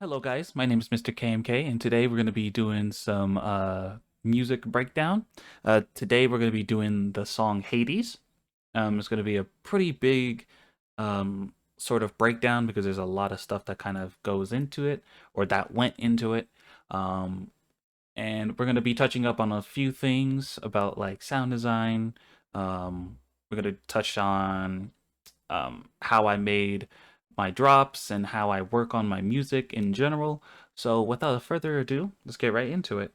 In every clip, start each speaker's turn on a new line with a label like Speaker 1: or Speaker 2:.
Speaker 1: Hello guys, my name is Mr. KMK and today we're going to be doing some music breakdown. Today we're going to be doing the song Hades. It's going to be a pretty big sort of breakdown because there's a lot of stuff that kind of goes into it or that went into it. Um, and we're going to be touching up on a few things about like sound design. We're going to touch on how I made my drops and how I work on my music in general. So without further ado, let's get right into it.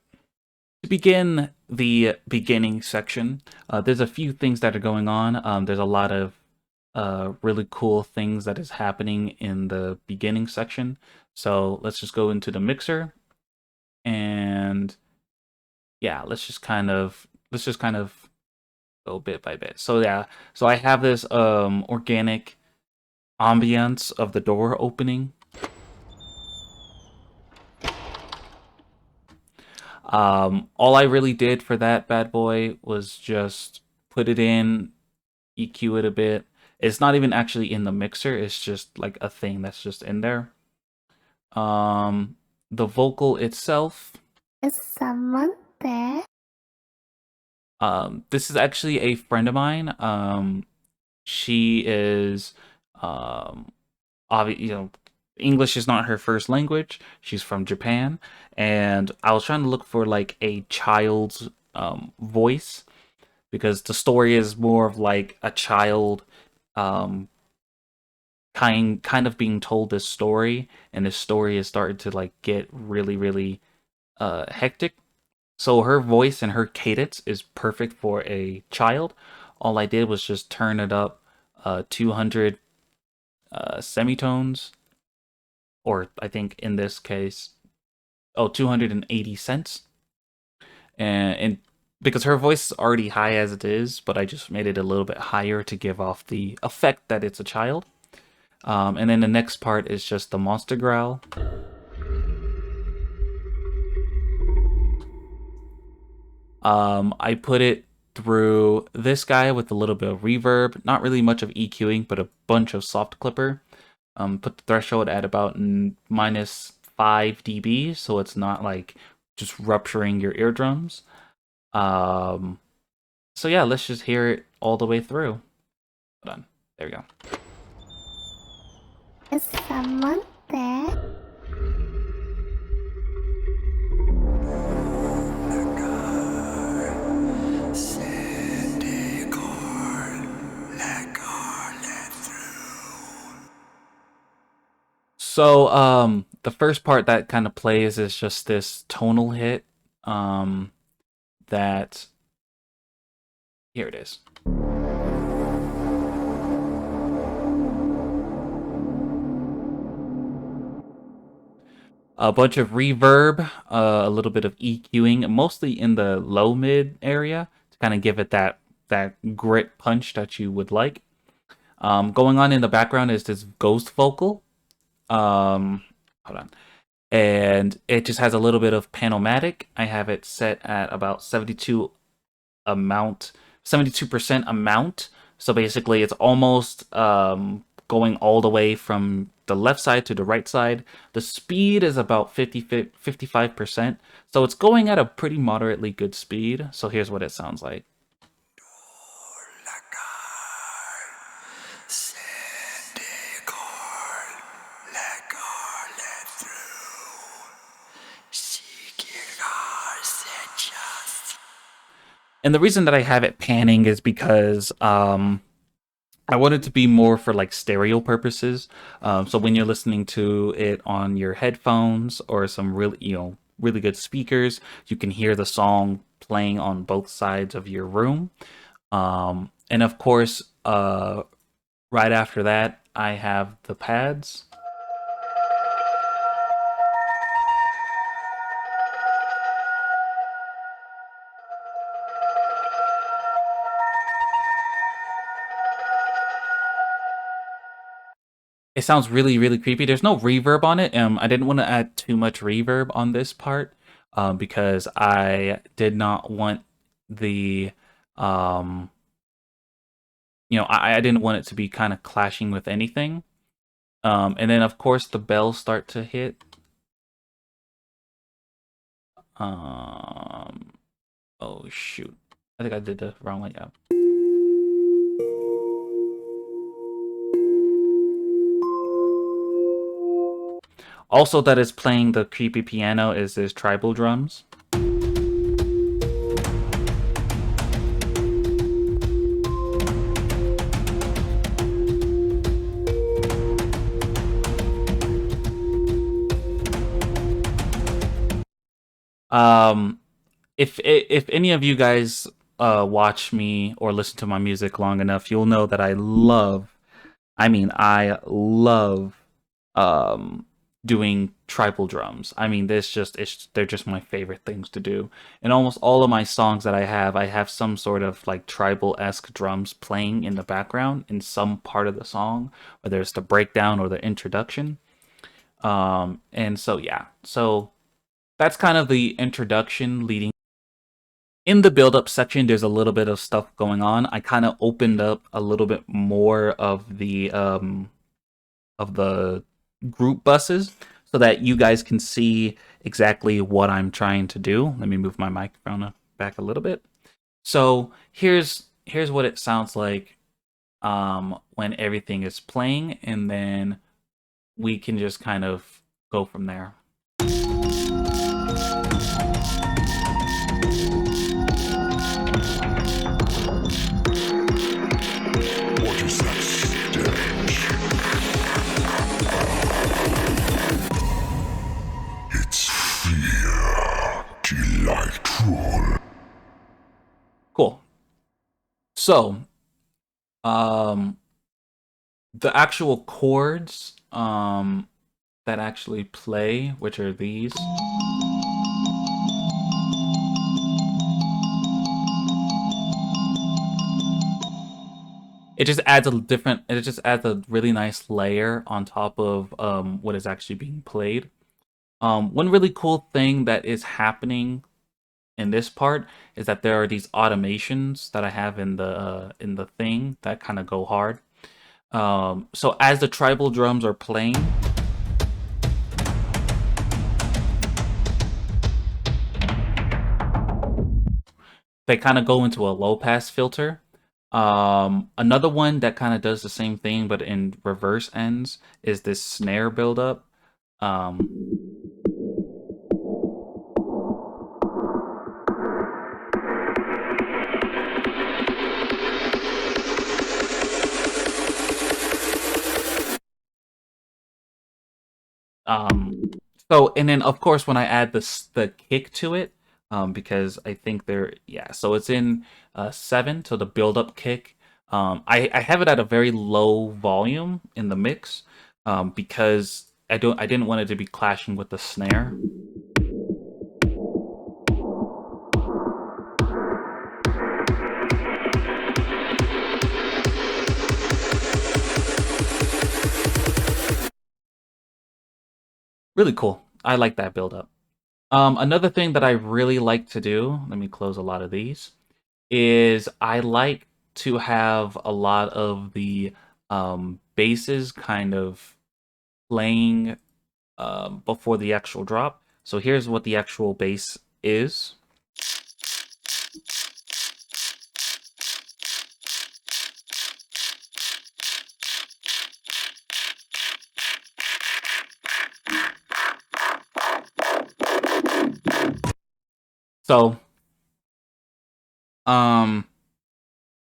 Speaker 1: To begin the beginning section, there's a few things that are going on. There's a lot of really cool things that is happening in the beginning section. So let's just go into the mixer and yeah, let's just kind of go bit by bit. So yeah, so I have this organic ambience of the door opening. All I really did for that bad boy was just put it in, EQ it a bit. It's not even actually in the mixer, it's just like a thing that's just in there. Um, the vocal itself,
Speaker 2: Is someone there?
Speaker 1: this is actually a friend of mine. She is, you know, English is not her first language. She's from Japan, and I was trying to look for like a child's voice because the story is more of like a child um kind of being told this story, and this story is starting to like get really hectic. So her voice and her cadence is perfect for a child. All I did was just turn it up 200 semitones, or I think in this case, 280 cents. And because her voice is already high as it is, but I just made it a little bit higher to give off the effect that it's a child. And then the next part is just the monster growl. I put it through this guy with a little bit of reverb, not really much of EQing, but a bunch of soft clipper. Put the threshold at about minus 5 dB, so it's not like just rupturing your eardrums. Um, so yeah, let's just hear it all the way through. Hold on, there we go.
Speaker 2: Is someone there?
Speaker 1: So, the first part that kind of plays is just this tonal hit. Um, that here it is. A bunch of reverb, a little bit of EQing, mostly in the low mid area to kind of give it that grit punch that you would like. Going on in the background is this ghost vocal. Hold on. And it just has a little bit of panomatic. I have it set at about 72% amount. So basically it's almost going all the way from the left side to the right side. The speed is about 55%. So it's going at a pretty moderately good speed. So here's what it sounds like. And the reason that I have it panning is because I want it to be more for like stereo purposes. So when you're listening to it on your headphones or some really, really good speakers, you can hear the song playing on both sides of your room. And of course, right after that, I have the pads. It sounds really creepy. There's no reverb on it. I didn't want to add too much reverb on this part because I did not want the I didn't want it to be kind of clashing with anything. And then of course the bells start to hit. Oh shoot, I think I did the wrong one. Yeah. Also, that is playing the creepy piano is this tribal drums. Um, if any of you guys watch me or listen to my music long enough, you'll know that I love um doing tribal drums. I mean, they're just my favorite things to do. In almost all of my songs that I have some sort of like tribal-esque drums playing in the background in some part of the song, whether it's the breakdown or the introduction. And so yeah. So that's kind of the introduction leading. In the build up section, there's a little bit of stuff going on. I kind of opened up a little bit more of the group buses so that you guys can see exactly what I'm trying to do. Let me move my microphone back a little bit. So here's what it sounds like when everything is playing, and then we can just kind of go from there.
Speaker 3: What is that stench? It's fear, delightful.
Speaker 1: Cool. So, the actual chords that actually play, which are these. It just adds a really nice layer on top of what is actually being played. One really cool thing that is happening in this part is that there are these automations that I have in the thing that kind of go hard. So as the tribal drums are playing, they kind of go into a low pass filter. Another one that kind of does the same thing but in reverse ends is this snare buildup. Um, so and then of course when I add the kick to it, because I think yeah, so it's in 7, so the build up kick. I have it at a very low volume in the mix, because I didn't want it to be clashing with the snare. Really cool. I like that build up. Another thing that I really like to do, let me close a lot of these, is I like to have a lot of the basses kind of playing before the actual drop. So here's what the actual bass is. So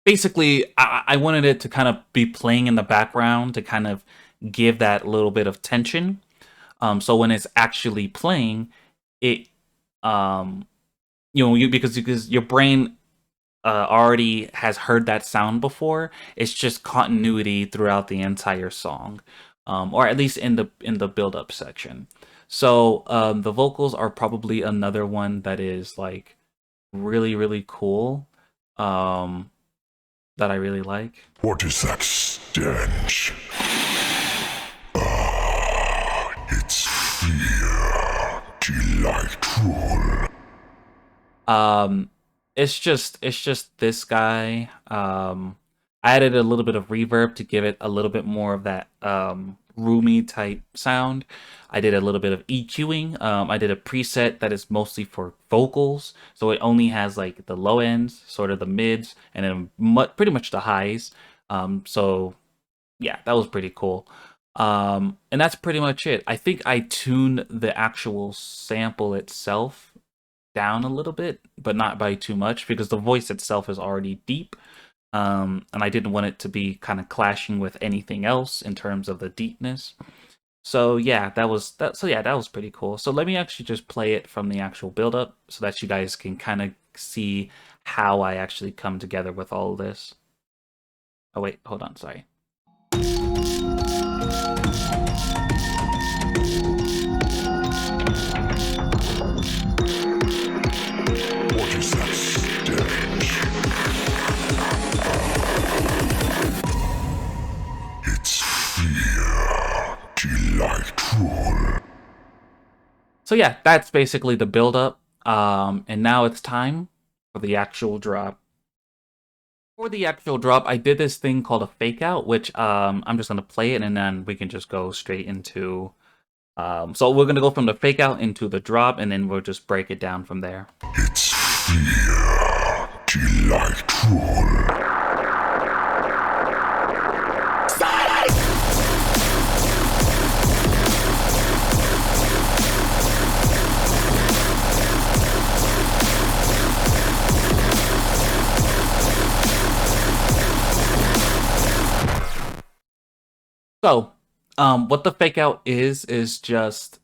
Speaker 1: basically I wanted it to kind of be playing in the background to kind of give that little bit of tension. So when it's actually playing, it because your brain already has heard that sound before. It's just continuity throughout the entire song, or at least in the build up section. So the vocals are probably another one that is like really cool, that I really like.
Speaker 3: What is that stench? Ah, it's fear, delightful.
Speaker 1: It's just this guy. I added a little bit of reverb to give it a little bit more of that roomy type sound. I did a little bit of EQing. I did a preset that is mostly for vocals, so it only has like the low ends, sort of the mids, and then pretty much the highs. So yeah, that was pretty cool. And that's pretty much it. I think I tuned the actual sample itself down a little bit, but not by too much because the voice itself is already deep. And I didn't want it to be kind of clashing with anything else in terms of the deepness. So yeah, that was that. So yeah, that was pretty cool. So let me actually just play it from the actual build up so that you guys can kind of see how I actually come together with all of this. Oh wait, hold on, sorry.
Speaker 3: What is that stench? It's fear, delightful.
Speaker 1: So yeah, that's basically the build up. And now it's time for the actual drop. For the actual drop, I did this thing called a fake out, which I'm just gonna play it and then we can just go straight into. So we're gonna go from the fake out into the drop, and then we'll just break it down from there.
Speaker 3: It's fear, delightful.
Speaker 1: So, what the fake out is just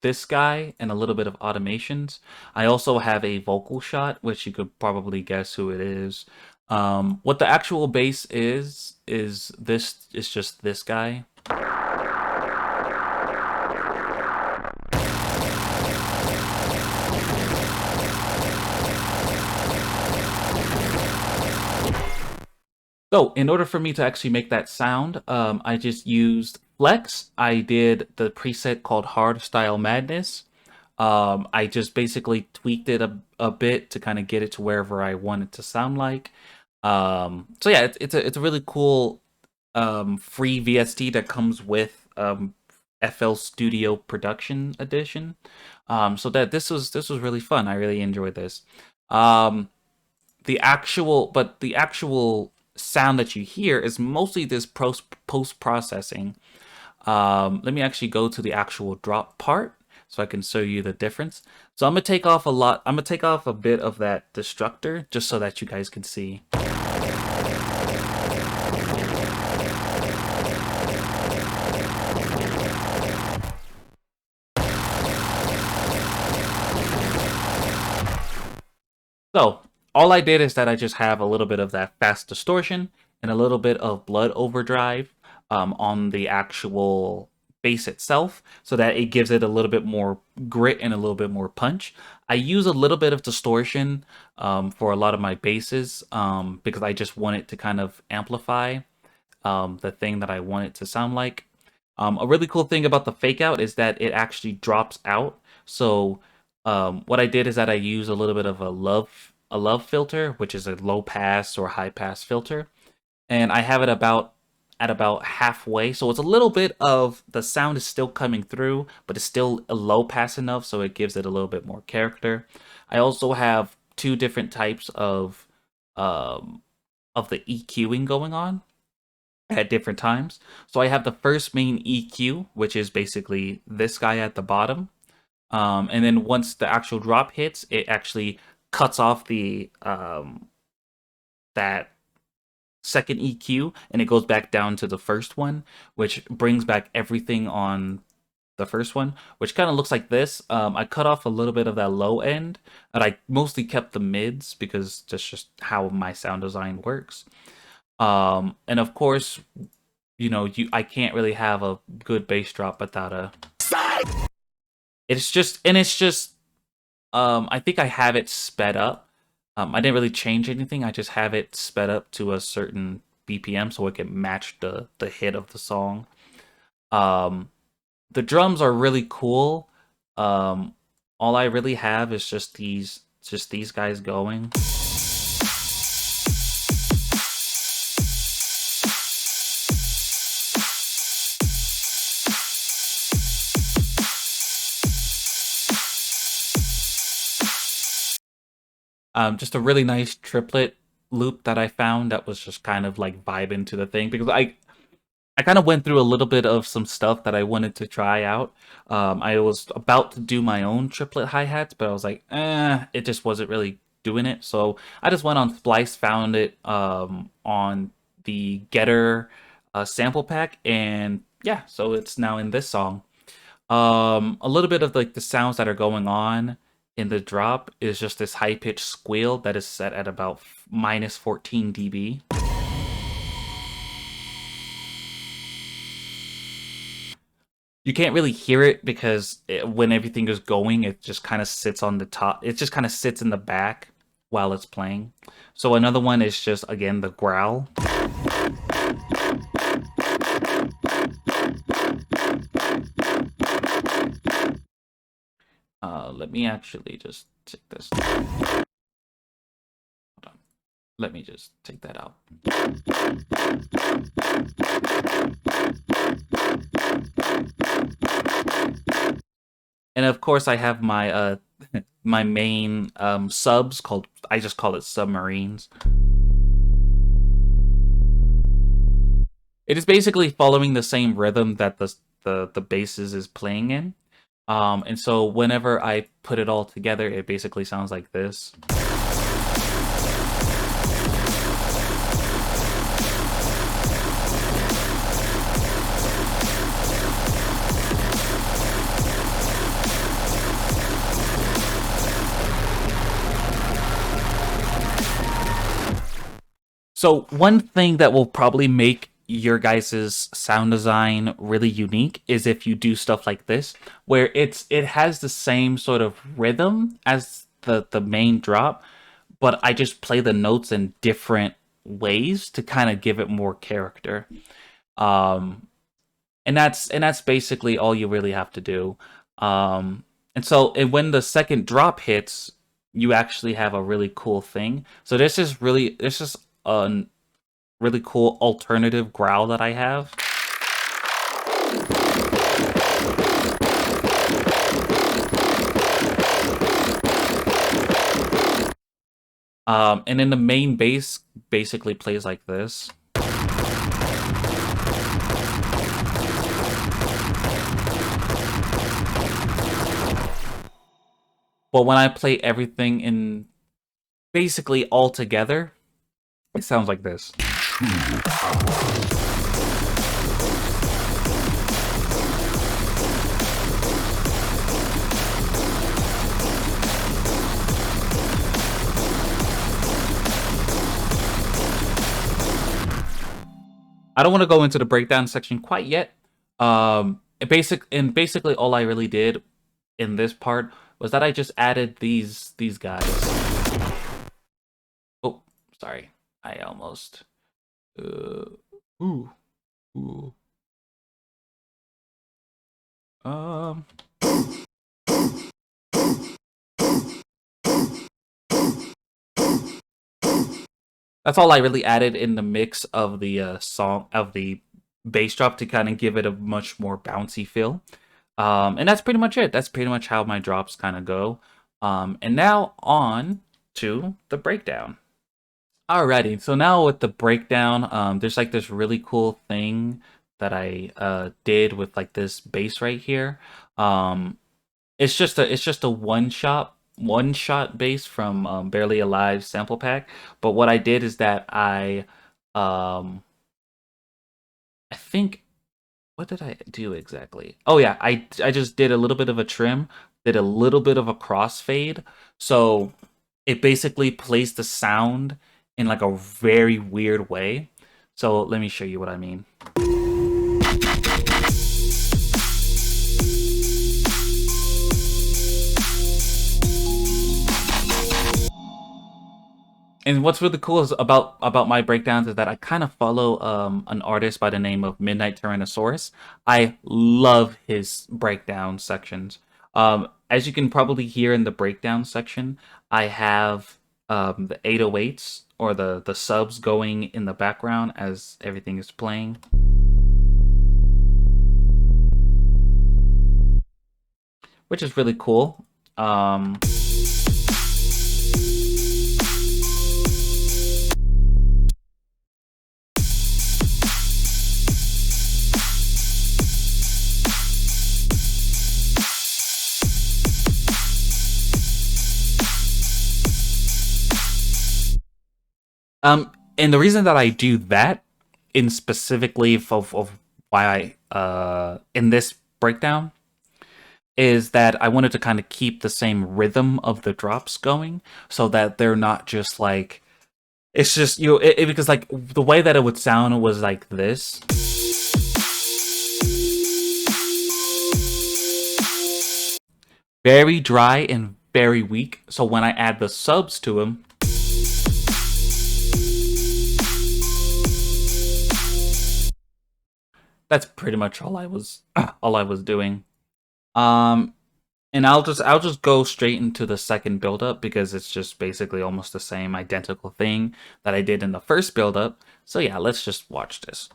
Speaker 1: this guy and a little bit of automations. I also have a vocal shot, which you could probably guess who it is. What the actual bass is this is just this guy. So in order for me to actually make that sound, I just used Flex. I did the preset called Hardstyle Madness. I just basically tweaked it a bit to kind of get it to wherever I want it to sound like. So yeah, it's a really cool free VST that comes with FL Studio Production Edition. So that this was really fun. I really enjoyed this. The actual sound that you hear is mostly this post processing. Let me actually go to the actual drop part so I can show you the difference. So I'm gonna take off a bit of that destructor just so that you guys can see. So all I did is that I just have a little bit of that fast distortion and a little bit of blood overdrive on the actual bass itself so that it gives it a little bit more grit and a little bit more punch. I use a little bit of distortion for a lot of my basses because I just want it to kind of amplify the thing that I want it to sound like. A really cool thing about the fake out is that it actually drops out. So what I did is that I use a little bit of a love filter, which is a low pass or high pass filter, and I have it at about halfway. So it's a little bit of the sound is still coming through, but it's still a low pass enough, so it gives it a little bit more character. I also have two different types of the EQing going on at different times. So I have the first main EQ, which is basically this guy at the bottom. And then once the actual drop hits, it actually cuts off the that second EQ and it goes back down to the first one, which brings back everything on the first one, which kind of looks like this. I cut off a little bit of that low end, but I mostly kept the mids because that's just how my sound design works. And of course, you know, I can't really have a good bass drop without a. It's just I think I have it sped up. I didn't really change anything. I just have it sped up to a certain BPM so it can match the hit of the song. The drums are really cool. All I really have is just these guys going. Just a really nice triplet loop that I found that was just kind of like vibing to the thing because I kind of went through a little bit of some stuff that I wanted to try out. I was about to do my own triplet hi-hats, but I was like, it just wasn't really doing it. So I just went on Splice, found it on the Getter sample pack, and yeah, so it's now in this song. A little bit of like the sounds that are going on in the drop is just this high-pitched squeal that is set at about minus 14 dB. You can't really hear it because when everything is going, it just kind of sits on the top. It just kind of sits in the back while it's playing. So another one is just, again, the growl. Let me actually just take this. Hold on. Let me just take that out. And of course, I have my my main subs called, I just call it submarines. It is basically following the same rhythm that the basses is playing in. And so whenever I put it all together, it basically sounds like this. So one thing that will probably make your guys' sound design really unique is if you do stuff like this, where it has the same sort of rhythm as the main drop, but I just play the notes in different ways to kind of give it more character. Um, and that's basically all you really have to do. And when the second drop hits, you actually have a really cool thing. So this is a really cool alternative growl that I have. And then the main bass basically plays like this. But when I play everything in basically all together, it sounds like this. I don't want to go into the breakdown section quite yet. Basically all I really did in this part was that I just added these guys. Oh, sorry. I almost ooh. Ooh. Um That's all I really added in the mix of the song of the bass drop to kind of give it a much more bouncy feel. And that's pretty much it. That's pretty much how my drops kind of go. And now on to the breakdown. Alrighty, so now with the breakdown, there's like this really cool thing that I did with like this bass right here. It's just a one shot bass from Barely Alive sample pack. But what I did is that I think, what did I do exactly? Oh yeah, I just did a little bit of a trim, did a little bit of a crossfade, so it basically plays the sound in like a very weird way. So let me show you what I mean. And what's really cool is about my breakdowns is that I kind of follow an artist by the name of Midnight Tyrannosaurus. I love his breakdown sections. As you can probably hear in the breakdown section, I have the 808s or the subs going in the background as everything is playing. Which is really cool. And the reason that I do that in specifically of why I in this breakdown is that I wanted to kind of keep the same rhythm of the drops going so that they're not just like it's just because like the way that it would sound was like this. Very dry and very weak. So when I add the subs to them, that's pretty much all I was all I was doing. Um, and I'll just go straight into the second build up because it's just basically almost the same identical thing that I did in the first build up. So yeah, let's just watch this.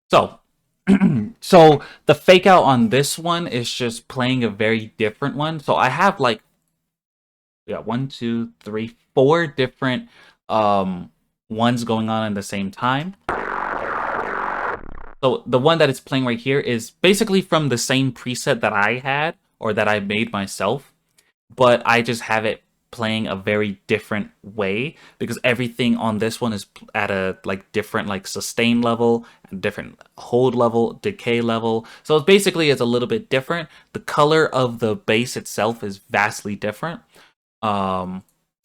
Speaker 1: So, so the fake out on this one is just playing a very different one. So I have like, yeah, 4 different ones going on at the same time. So the one that it's playing right here is basically from the same preset that I had or that I made myself, but I just have it playing a very different way because everything on this one is at a like different like sustain level, different hold level, decay level. So it's basically it's a little bit different. The color of the bass itself is vastly different. Um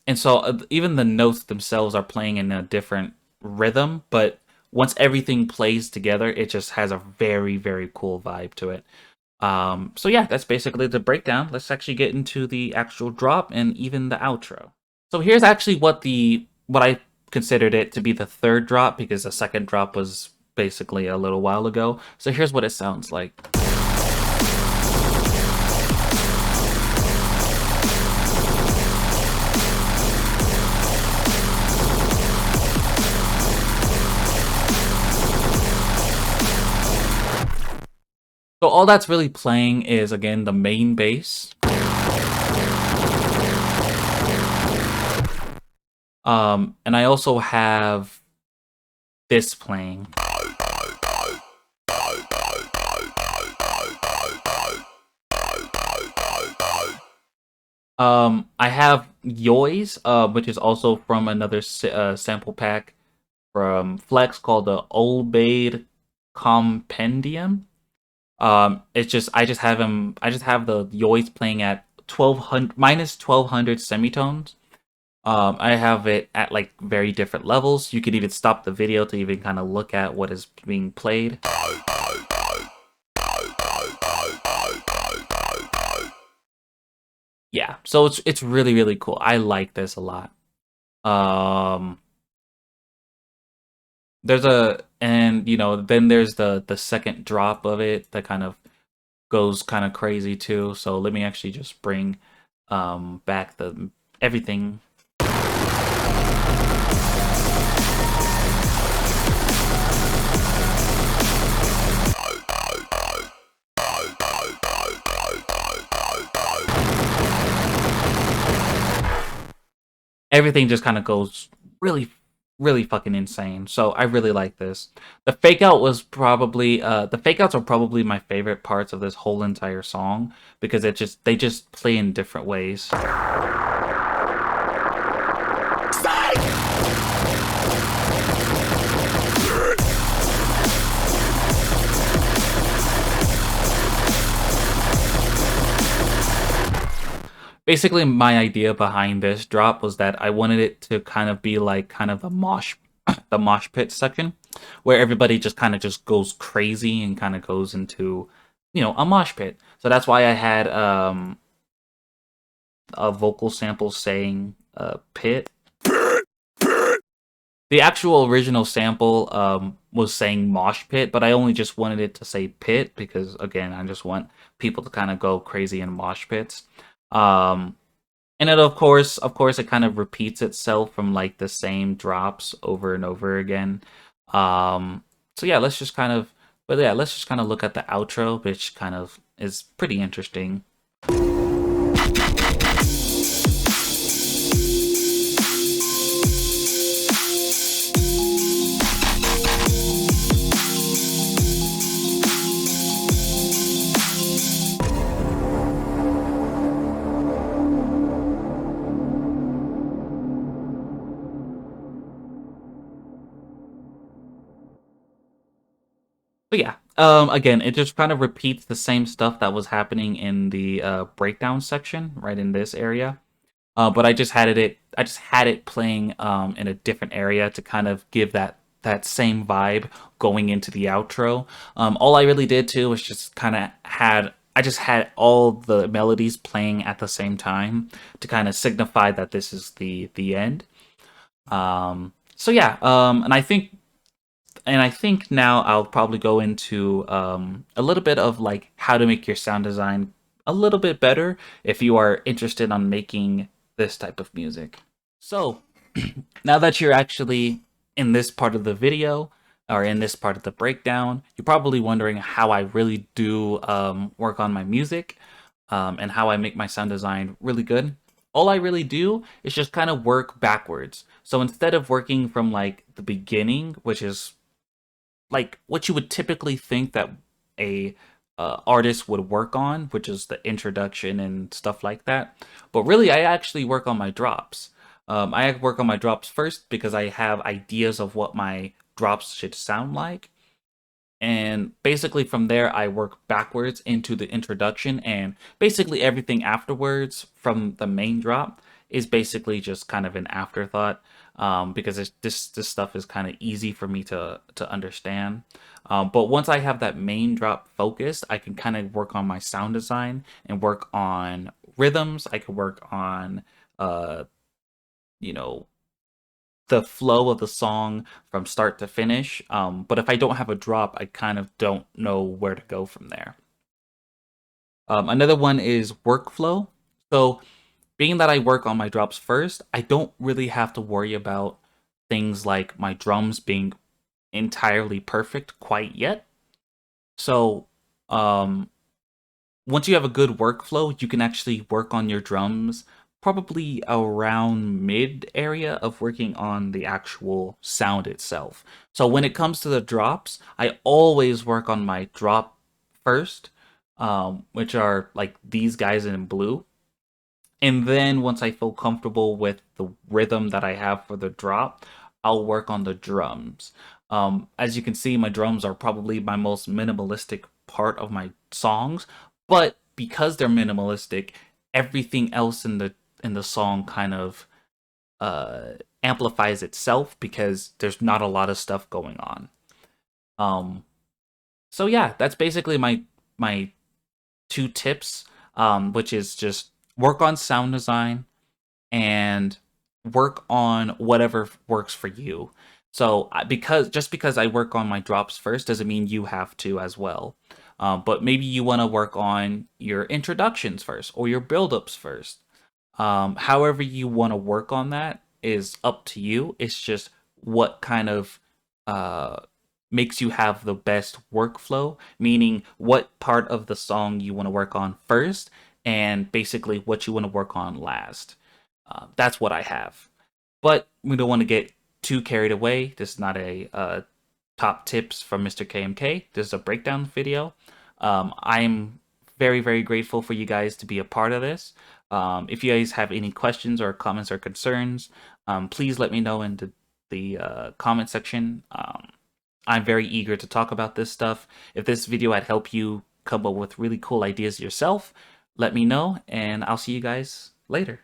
Speaker 1: and so even the notes themselves are playing in a different rhythm, but once everything plays together, it just has a very, very cool vibe to it. So yeah, that's basically the breakdown. Let's actually get into the actual drop and even the outro. So here's actually what I considered it to be the third drop because the second drop was basically a little while ago. So here's what it sounds like. So all that's really playing is, again, the main bass. And I also have this playing. I have Yoys, which is also from another sample pack from Flex called the Old Compendium. It's just I just have the Yoys playing at 1200 semitones. I have it at like very different levels. You could even stop the video to even kind of look at what is being played. Yeah, so it's really, really cool. I like this a lot. There's then there's the second drop of it that kind of goes kind of crazy too. So let me actually just bring back the everything. Everything just kind of goes really, really fucking insane. So I really like this. The fake out was probably the fake outs are probably my favorite parts of this whole entire song because they just play in different ways. Basically, my idea behind this drop was that I wanted it to kind of be like kind of the mosh pit section, where everybody just kind of just goes crazy and kind of goes into, a mosh pit. So that's why I had a vocal sample saying pit. The actual original sample was saying mosh pit, but I only just wanted it to say pit because, again, I just want people to kind of go crazy in mosh pits. And it of course it kind of repeats itself from like the same drops over and over again. So yeah, let's just kind of look at the outro, which kind of is pretty interesting. But yeah, again, it just kind of repeats the same stuff that was happening in the breakdown section, right in this area. But I just had it playing in a different area to kind of give that same vibe going into the outro. All I really did too was just kind of I just had all the melodies playing at the same time to kind of signify that this is the end. So yeah, and I think now I'll probably go into a little bit of like how to make your sound design a little bit better if you are interested on making this type of music. So now that you're actually in this part of the video or in this part of the breakdown, you're probably wondering how I really do work on my music and how I make my sound design really good. All I really do is just kind of work backwards. So instead of working from like the beginning, which is like what you would typically think that a artist would work on, which is the introduction and stuff like that. But really, I actually work on my drops. I work on my drops first because I have ideas of what my drops should sound like. And basically from there, I work backwards into the introduction, and basically everything afterwards from the main drop is basically just kind of an afterthought because this stuff is kind of easy for me to understand. But once I have that main drop focused, I can kind of work on my sound design and work on rhythms. I can work on you know the flow of the song from start to finish. But if I don't have a drop, I kind of don't know where to go from there. Another one is workflow. So, being that I work on my drops first, I don't really have to worry about things like my drums being entirely perfect quite yet. So, um, once you have a good workflow, you can actually work on your drums probably around mid area of working on the actual sound itself. So when it comes to the drops, I always work on my drop first, which are like these guys in blue. And then once I feel comfortable with the rhythm that I have for the drop, I'll work on the drums. As you can see, my drums are probably my most minimalistic part of my songs, but because they're minimalistic, everything else in the song kind of amplifies itself because there's not a lot of stuff going on. Um, so yeah, that's basically my two tips, which is just work on sound design and work on whatever works for you. So because I work on my drops first doesn't mean you have to as well. But maybe you want to work on your introductions first or your build-ups first. However you want to work on that is up to you. It's just what kind of uh, makes you have the best workflow, meaning what part of the song you want to work on first, and basically what you want to work on last. That's what I have. But we don't want to get too carried away. This is not a top tips from Mr. KMK. This is a breakdown video. I'm very, very grateful for you guys to be a part of this. If you guys have any questions or comments or concerns, please let me know in the comment section. I'm very eager to talk about this stuff. If this video had helped you come up with really cool ideas yourself, let me know, and I'll see you guys later.